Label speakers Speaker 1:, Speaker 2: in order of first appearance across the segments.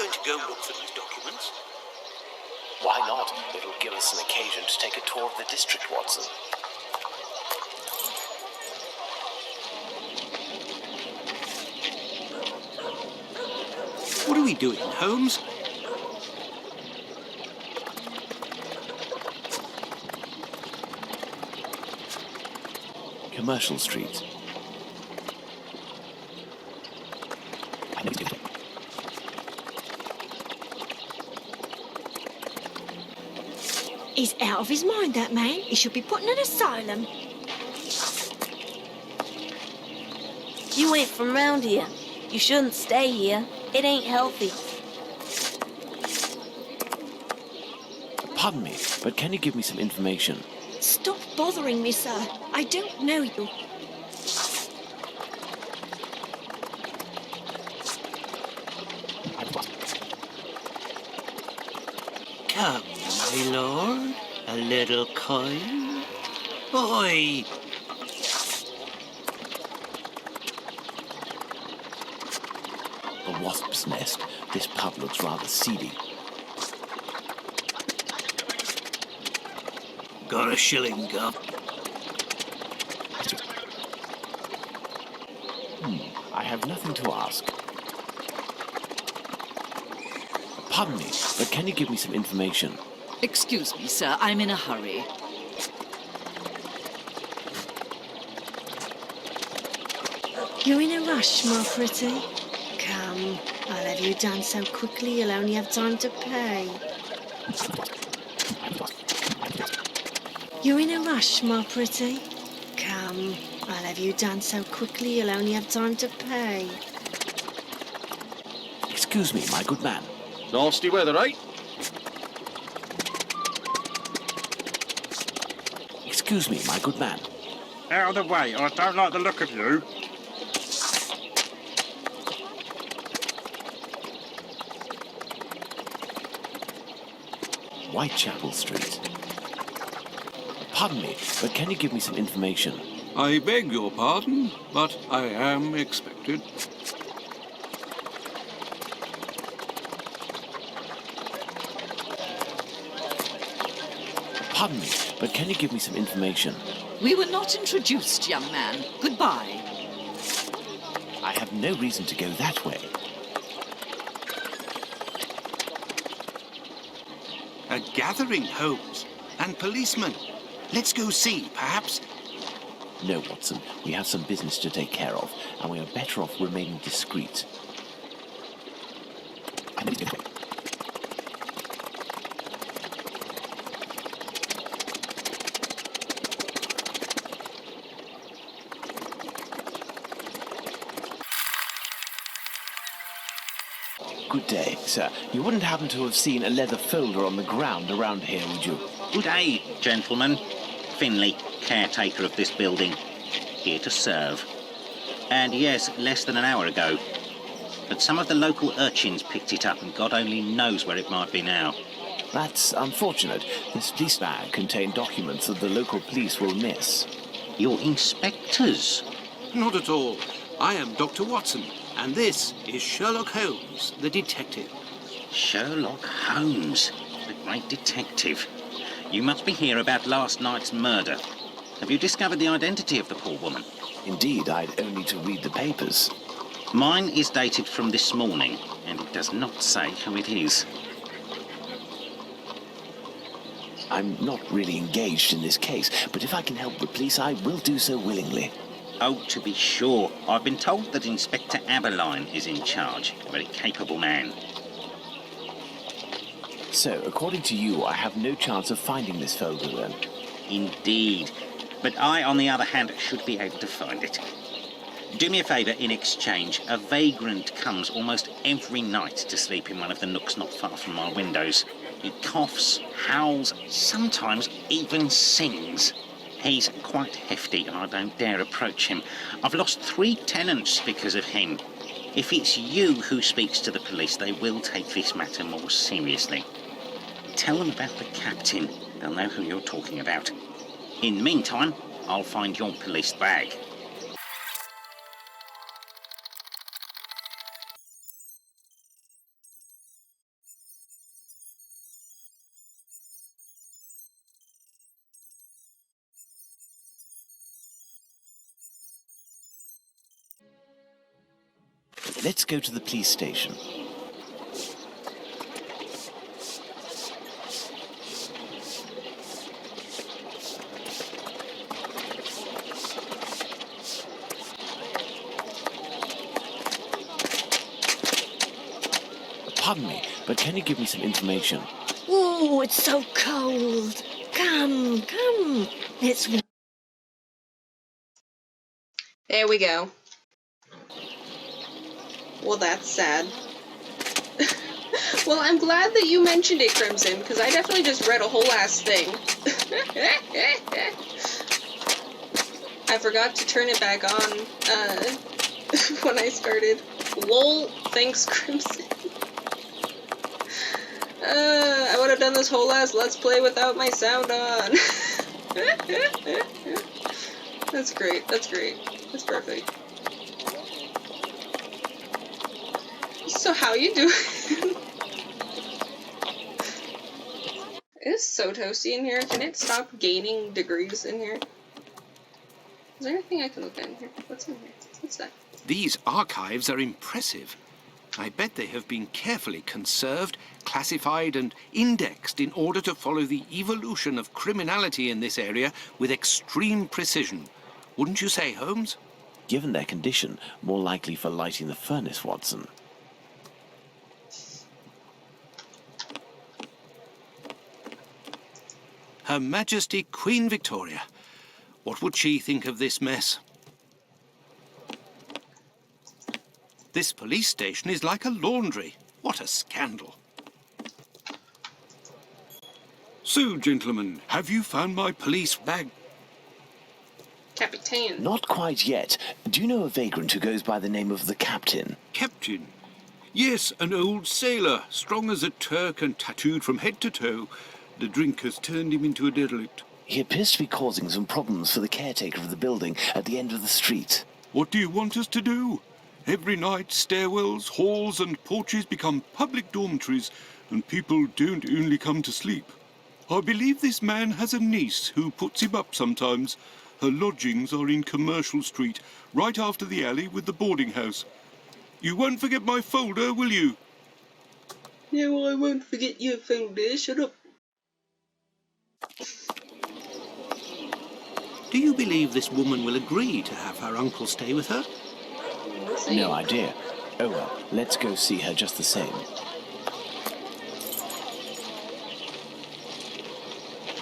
Speaker 1: going to go look for these documents?
Speaker 2: Why not? It'll give us an occasion to take a tour of the district, Watson.
Speaker 1: What are we doing, Holmes?
Speaker 2: Commercial Street.
Speaker 3: He's out of his mind, that man. He should be put in an asylum.
Speaker 4: You ain't from round here. You shouldn't stay here. It ain't healthy.
Speaker 2: Pardon me, but can you give me some information?
Speaker 3: Stop bothering me, sir. I don't know you.
Speaker 1: Come, my lord. A little coin. Oi!
Speaker 2: A wasp's nest. This pub looks rather seedy.
Speaker 1: Got a shilling, Gov.
Speaker 2: I have nothing to ask. Pardon me, but can you give me some information?
Speaker 5: Excuse me, sir. I'm in a hurry.
Speaker 3: You're in a rush, my pretty. Come, I'll have you done so quickly you'll only have time to pay. You're in a rush, my pretty. Come, I'll have you done so quickly you'll only have time to pay.
Speaker 2: Excuse me, my good man.
Speaker 6: Nasty weather, eh?
Speaker 2: Excuse me, my good man.
Speaker 6: Out of the way, I don't like the look of you.
Speaker 2: Whitechapel Street. Pardon me, but can you give me some information?
Speaker 7: I beg your pardon, but I am expected.
Speaker 2: Pardon me, but can you give me some information?
Speaker 5: We were not introduced, young man. Goodbye.
Speaker 2: I have no reason to go that way.
Speaker 1: A gathering, Holmes. And policemen. Let's go see, perhaps.
Speaker 2: No, Watson, we have some business to take care of, and we are better off remaining discreet. Good day, sir. You wouldn't happen to have seen a leather folder on the ground around here, would you?
Speaker 8: Good day, gentlemen. Finley, caretaker of this building. Here to serve. And yes, less than an hour ago. But some of the local urchins picked it up and God only knows where it might be now.
Speaker 2: That's unfortunate. This police bag contained documents that the local police will miss.
Speaker 8: You're inspectors.
Speaker 1: Not at all. I am Dr. Watson, and this is Sherlock Holmes, the detective.
Speaker 8: Sherlock Holmes, the great detective. You must be here about last night's murder. Have you discovered the identity of the poor woman?
Speaker 2: Indeed, I'd only to read the papers.
Speaker 8: Mine is dated from this morning, and it does not say who it is.
Speaker 2: I'm not really engaged in this case, but if I can help the police, I will do so willingly.
Speaker 8: Oh, to be sure. I've been told that Inspector Aberline is in charge. A very capable man.
Speaker 2: So, according to you, I have no chance of finding this folder, then?
Speaker 8: Indeed. But I, on the other hand, should be able to find it. Do me a favour in exchange. A vagrant comes almost every night to sleep in one of the nooks not far from my windows. He coughs, howls, sometimes even sings. He's quite hefty and I don't dare approach him. I've lost 3 tenants because of him. If it's you who speaks to the police, they will take this matter more seriously. Tell them about the captain. They'll know who you're talking about. In the meantime, I'll find your police bag.
Speaker 2: let's go to the police station. Pardon me, but can you give me some information?
Speaker 3: Oh, it's so cold. Come, come. It's...
Speaker 9: There we go. Well, that's sad. Well, I'm glad that you mentioned it, Crimson, because I definitely just read a whole ass thing. I forgot to turn it back on when I started. Lol, thanks, Crimson. I would have done this whole ass Let's Play without my sound on. That's great, that's great. That's perfect. So how you doing? It's so toasty in here. Can it stop gaining degrees in here? Is there anything I can look at in here? What's in here? What's that?
Speaker 1: These archives are impressive. I bet they have been carefully conserved, classified and indexed in order to follow the evolution of criminality in this area with extreme precision. Wouldn't you say, Holmes?
Speaker 2: Given their condition, more likely for lighting the furnace, Watson.
Speaker 1: Her Majesty Queen Victoria. What would she think of this mess? This police station is like a laundry. What a scandal.
Speaker 7: So, gentlemen, have you found my police bag?
Speaker 9: Captain.
Speaker 2: Not quite yet. Do you know a vagrant who goes by the name of the Captain?
Speaker 7: Captain? Yes, an old sailor, strong as a Turk and tattooed from head to toe. The drink has turned him into a derelict.
Speaker 2: He appears to be causing some problems for the caretaker of the building at the end of the street.
Speaker 7: What do you want us to do? Every night, stairwells, halls and porches become public dormitories, and people don't only come to sleep. I believe this man has a niece who puts him up sometimes. Her lodgings are in Commercial Street, right after the alley with the boarding house. You won't forget my folder, will you?
Speaker 9: Yeah, well, I won't forget your folder. Shut up.
Speaker 1: Do you believe this woman will agree to have her uncle stay with her?
Speaker 2: No idea. Oh well, let's go see her just the same.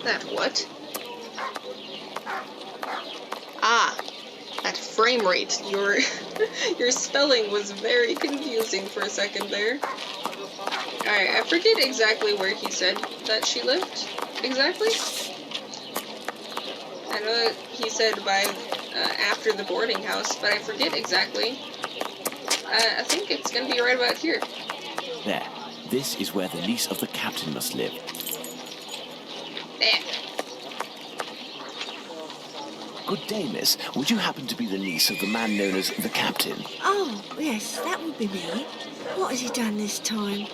Speaker 9: That what? Ah, that frame rate. Your your spelling was very confusing for a second there. Alright, I forget exactly where he said that she lived. Exactly? I know that he said by after the boarding house, but I forget exactly. I think it's gonna be right about here.
Speaker 2: There. This is where the niece of the Captain must live.
Speaker 9: There.
Speaker 2: Good day, miss. Would you happen to be the niece of the man known as the Captain?
Speaker 3: Oh, yes, that would be me. What has he done this time?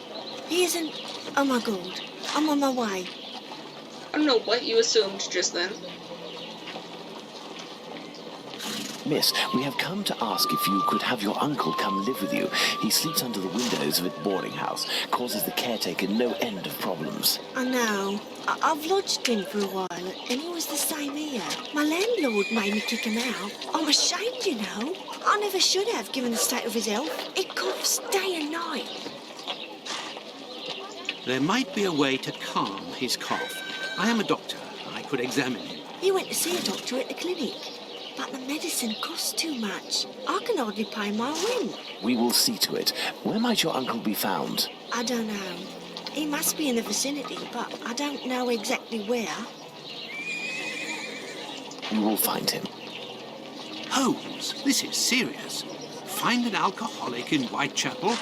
Speaker 3: He isn't... Oh my God, I'm on my way.
Speaker 9: I don't know what you assumed just then.
Speaker 2: Miss, we have come to ask if you could have your uncle come live with you. He sleeps under the windows of a boarding house, causes the caretaker no end of problems.
Speaker 3: I know. I've lodged him for a while, and he was the same here. My landlord made me kick him out. I'm ashamed, you know. I never should have, given the state of his health. It coughs day and night.
Speaker 1: There might be a way to calm his cough. I am a doctor. I could examine him.
Speaker 3: He went to see a doctor at the clinic. But the medicine costs too much. I can hardly pay my rent.
Speaker 2: We will see to it. Where might your uncle be found?
Speaker 3: I don't know. He must be in the vicinity, but I don't know exactly where.
Speaker 2: We will find him.
Speaker 1: Holmes, this is serious. Find an alcoholic in Whitechapel.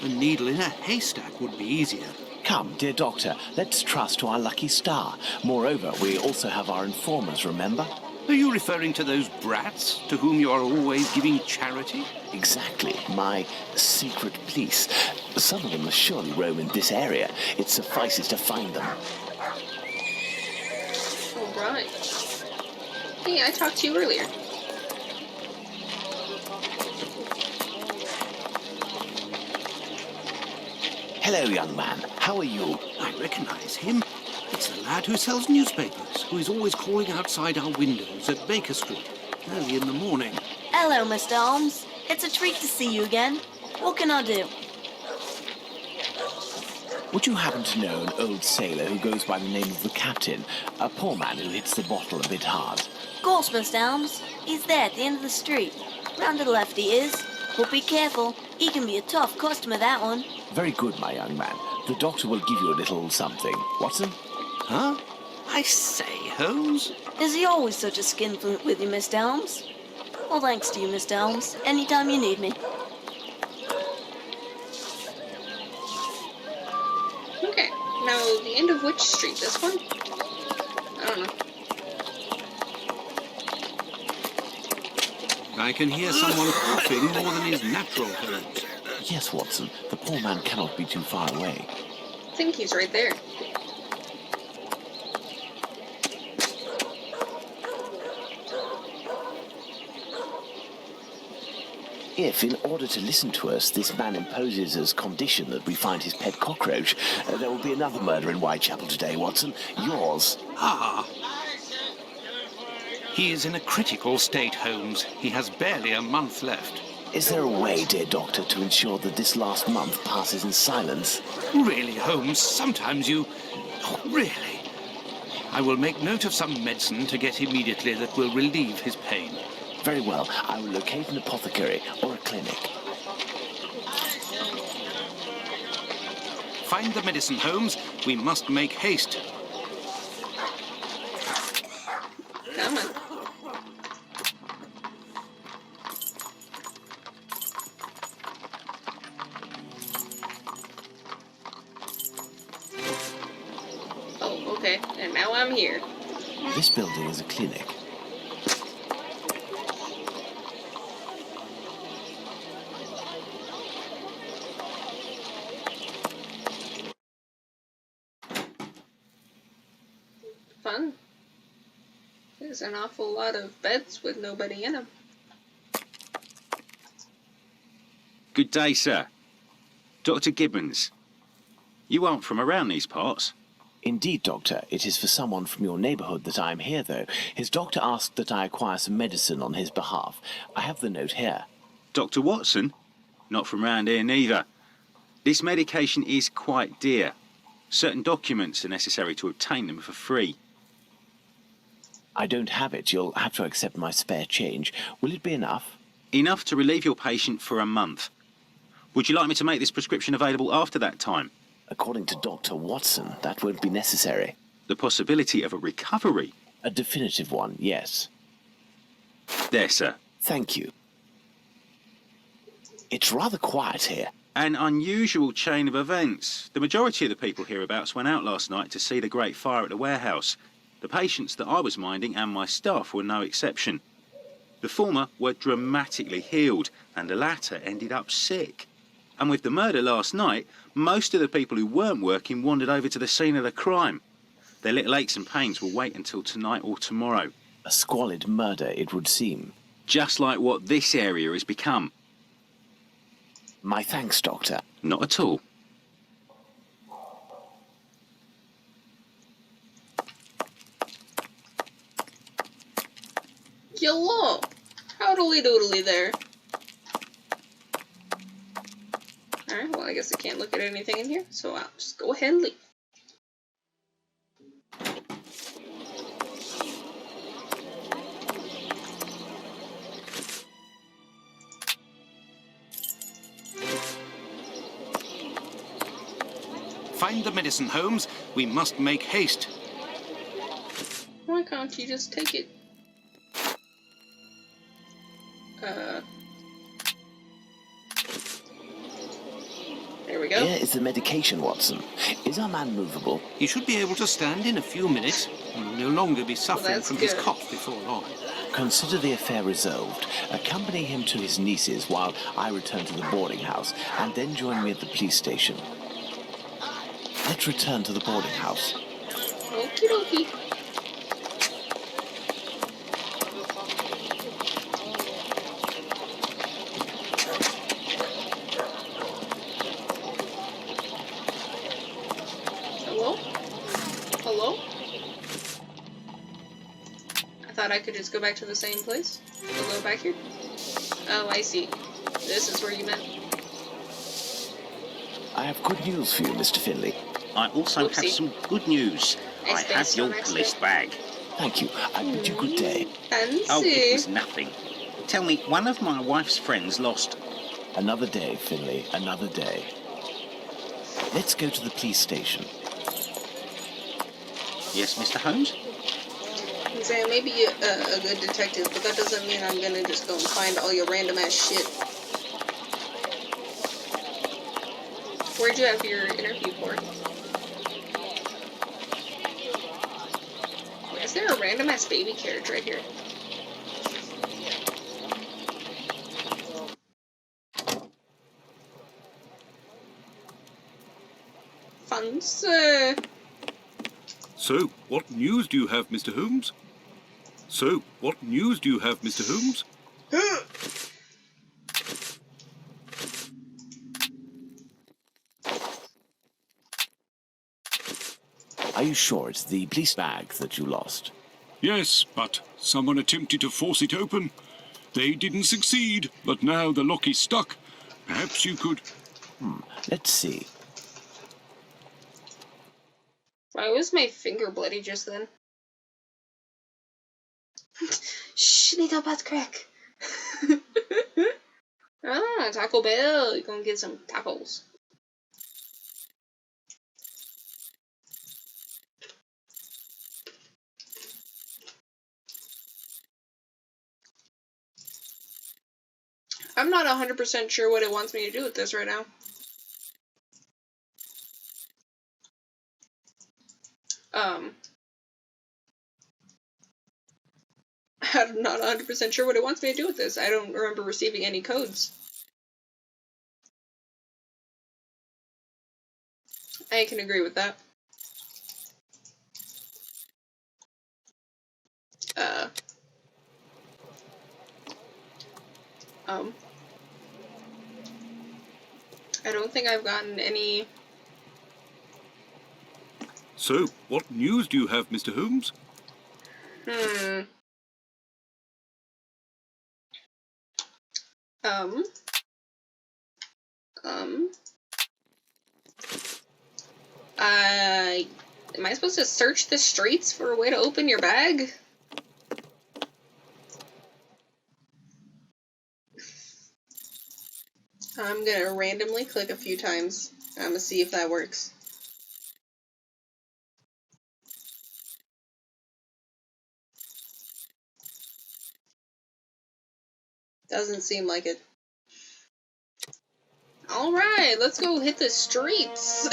Speaker 1: A needle in a haystack would be easier.
Speaker 2: Come, dear doctor, let's trust to our lucky star. Moreover, we also have our informers, remember?
Speaker 1: Are you referring to those brats to whom you are always giving charity?
Speaker 2: Exactly. My secret police. Some of them must surely roam in this area. It suffices to find them.
Speaker 9: Alright. Hey, I talked to you earlier.
Speaker 2: Hello, young man. How are you?
Speaker 1: I recognize him. It's the lad who sells newspapers, who is always calling outside our windows at Baker Street, early in the morning.
Speaker 4: Hello, Mr. Holmes. It's a treat to see you again. What can I do?
Speaker 2: Would you happen to know an old sailor who goes by the name of the Captain? A poor man who hits the bottle a bit hard.
Speaker 4: Of course, Mr. Holmes. He's there at the end of the street. Round to the left he is. But be careful. He can be a tough customer, that one.
Speaker 2: Very good, my young man. The doctor will give you a little something. Watson?
Speaker 1: Huh? I say, Holmes.
Speaker 4: Is he always such a skinflint with you, Mr. Holmes? Well, thanks to you, Mr. Holmes. Anytime you need me.
Speaker 9: Okay, now the end of which street? This one? I don't know.
Speaker 1: I can hear someone coughing more than is natural, Holmes.
Speaker 2: Yes, Watson. The poor man cannot be too far away.
Speaker 9: I think he's right there.
Speaker 2: If, in order to listen to us, this man imposes as condition that we find his pet cockroach, there will be another murder in Whitechapel today, Watson. Yours.
Speaker 1: Ah. He is in a critical state, Holmes. He has barely a month left.
Speaker 2: Is there a way, dear doctor, to ensure that this last month passes in silence?
Speaker 1: Really, Holmes, sometimes you... Oh, really? I will make note of some medicine to get immediately that will relieve his pain.
Speaker 2: Very well. I will locate an apothecary or a clinic.
Speaker 1: Find the medicine, Holmes. We must make haste.
Speaker 9: Come on. Oh, okay. And now I'm here.
Speaker 2: This building is a clinic.
Speaker 9: Fun. There's an awful lot of beds with nobody in them.
Speaker 8: Good day, sir. Dr. Gibbons. You aren't from around these parts.
Speaker 2: Indeed, Doctor. It is for someone from your neighbourhood that I am here, though. His doctor asked that I acquire some medicine on his behalf. I have the note here.
Speaker 8: Dr. Watson? Not from round here neither. This medication is quite dear. Certain documents are necessary to obtain them for free.
Speaker 2: I don't have it. You'll have to accept my spare change. Will it be enough?
Speaker 8: Enough to relieve your patient for a month. Would you like me to make this prescription available after that time?
Speaker 2: According to Dr. Watson, that won't be necessary.
Speaker 8: The possibility of a recovery?
Speaker 2: A definitive one, yes.
Speaker 8: There, sir.
Speaker 2: Thank you. It's rather quiet here.
Speaker 8: An unusual chain of events. The majority of the people hereabouts went out last night to see the great fire at the warehouse. The patients that I was minding and my staff were no exception. The former were dramatically healed, and the latter ended up sick. And with the murder last night, most of the people who weren't working wandered over to the scene of the crime. Their little aches and pains will wait until tonight or tomorrow.
Speaker 2: A squalid murder, it would seem.
Speaker 8: Just like what this area has become.
Speaker 2: My thanks, Doctor.
Speaker 8: Not at all.
Speaker 9: Hello! Howdly doodly there. Alright, well I guess I can't look at anything in here, so I'll just go ahead and leave.
Speaker 1: Find the medicine, Holmes. We must make haste.
Speaker 9: Why can't you just take it? There we go.
Speaker 2: Here is the medication, Watson. Is our man movable?
Speaker 1: He should be able to stand in a few minutes. He will no longer be suffering
Speaker 9: that's
Speaker 1: from his
Speaker 9: good.
Speaker 1: cough before long.
Speaker 2: Consider the affair resolved. Accompany him to his niece's while I return to the boarding house, and then join me at the police station. Let's return to the boarding house.
Speaker 9: Okie dokie. thought I could just go back to the same place. We'll go back here. Oh, I see. This is where you meant.
Speaker 2: I have good news for you, Mr. Finley.
Speaker 8: I also have
Speaker 9: Oopsie.
Speaker 8: some good news. I have your police bag.
Speaker 2: Thank you. I bid you good day.
Speaker 9: Fancy.
Speaker 8: Oh, it was nothing. Tell me, one of my wife's friends lost...
Speaker 2: Another day, Finley. Another day. Let's go to the police station.
Speaker 8: Yes, Mr. Holmes?
Speaker 9: I'm saying maybe a good detective, but that doesn't mean I'm gonna just go and find all your random ass shit. Where'd you have your interview for? Is there a random ass baby carriage right here? Fancy.
Speaker 7: So, what news do you have, Mr. Holmes? So, what news do you have, Mr. Holmes?
Speaker 2: Are you sure it's the police bag that you lost?
Speaker 7: Yes, but someone attempted to force it open. They didn't succeed, but now the lock is stuck. Perhaps you could...
Speaker 2: Let's see.
Speaker 9: Why was my finger bloody just then? Shh, little butt crack. Ah, Taco Bell. You're gonna get some tacos. I'm not 100% sure what it wants me to do with this right now. I'm not 100% sure what it wants me to do with this. I don't remember receiving any codes. I can agree with that. I don't think I've gotten any...
Speaker 7: So, what news do you have, Mr. Holmes?
Speaker 9: Am I supposed to search the streets for a way to open your bag? I'm gonna randomly click a few times. I'm gonna see if that works. Doesn't seem like it. Alright, let's go hit the streets.